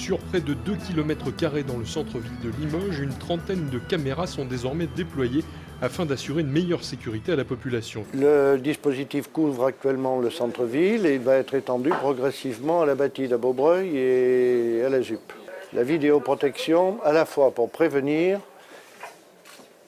Sur près de 2 km² dans le centre-ville de Limoges, une trentaine de caméras sont désormais déployées afin d'assurer une meilleure sécurité à la population. Le dispositif couvre actuellement le centre-ville et il va être étendu progressivement à la Bâtie, à Beaubreuil et à la ZUP. La vidéoprotection, à la fois pour prévenir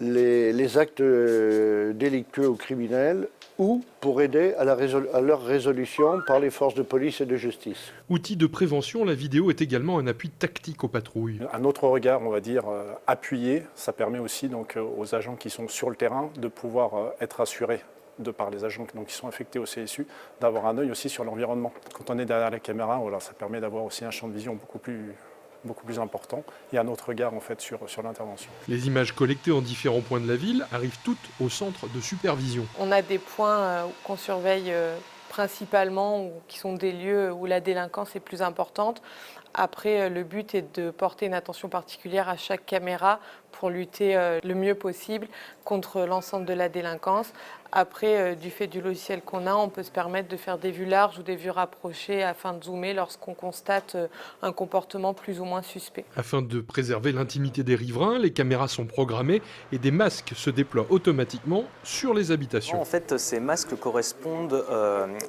les actes délictueux ou criminels ou pour aider à leur résolution par les forces de police et de justice. Outil de prévention, la vidéo est également un appui tactique aux patrouilles. Un autre regard, on va dire, appuyé, ça permet aussi donc, aux agents qui sont sur le terrain de pouvoir être assurés de par les agents qui sont affectés au CSU, d'avoir un œil aussi sur l'environnement. Quand on est derrière la caméra, voilà, ça permet d'avoir aussi un champ de vision beaucoup plus important et un autre regard en fait sur l'intervention. Les images collectées en différents points de la ville arrivent toutes au centre de supervision. On a des points qu'on surveille principalement, ou qui sont des lieux où la délinquance est plus importante. Après, le but est de porter une attention particulière à chaque caméra pour lutter le mieux possible contre l'ensemble de la délinquance. Après, du fait du logiciel qu'on a, on peut se permettre de faire des vues larges ou des vues rapprochées afin de zoomer lorsqu'on constate un comportement plus ou moins suspect. Afin de préserver l'intimité des riverains, les caméras sont programmées et des masques se déploient automatiquement sur les habitations. En fait, ces masques correspondent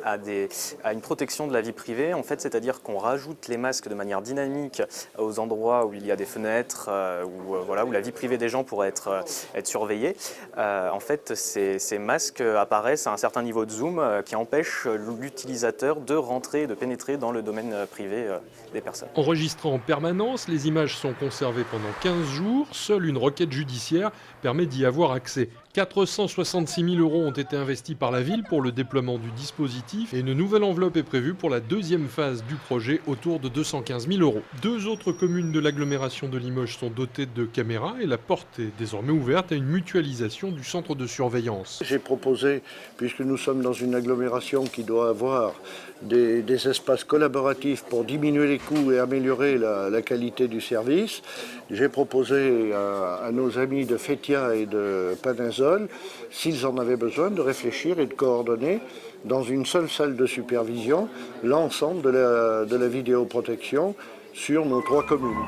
à une protection de la vie privée, en fait, c'est-à-dire qu'on rajoute les masques de manière dynamique aux endroits où il y a des fenêtres, où la vie privée des gens pourrait être surveillée. En fait, ces masques apparaissent à un certain niveau de zoom qui empêche l'utilisateur de rentrer, de pénétrer dans le domaine privé des personnes. Enregistrées en permanence, les images sont conservées pendant 15 jours. Seule une requête judiciaire permet d'y avoir accès. 466 000 € ont été investis par la ville pour le déploiement du dispositif et une nouvelle enveloppe est prévue pour la deuxième phase du projet, autour de 215 000 €. Deux autres communes de l'agglomération de Limoges sont dotées de caméras et la porte est désormais ouverte à une mutualisation du centre de surveillance. J'ai proposé, puisque nous sommes dans une agglomération qui doit avoir des espaces collaboratifs pour diminuer les coûts et améliorer la qualité du service, j'ai proposé à nos amis de Fétia et de Panazol, s'ils en avaient besoin, de réfléchir et de coordonner dans une seule salle de supervision l'ensemble de la vidéoprotection sur nos 3 communes.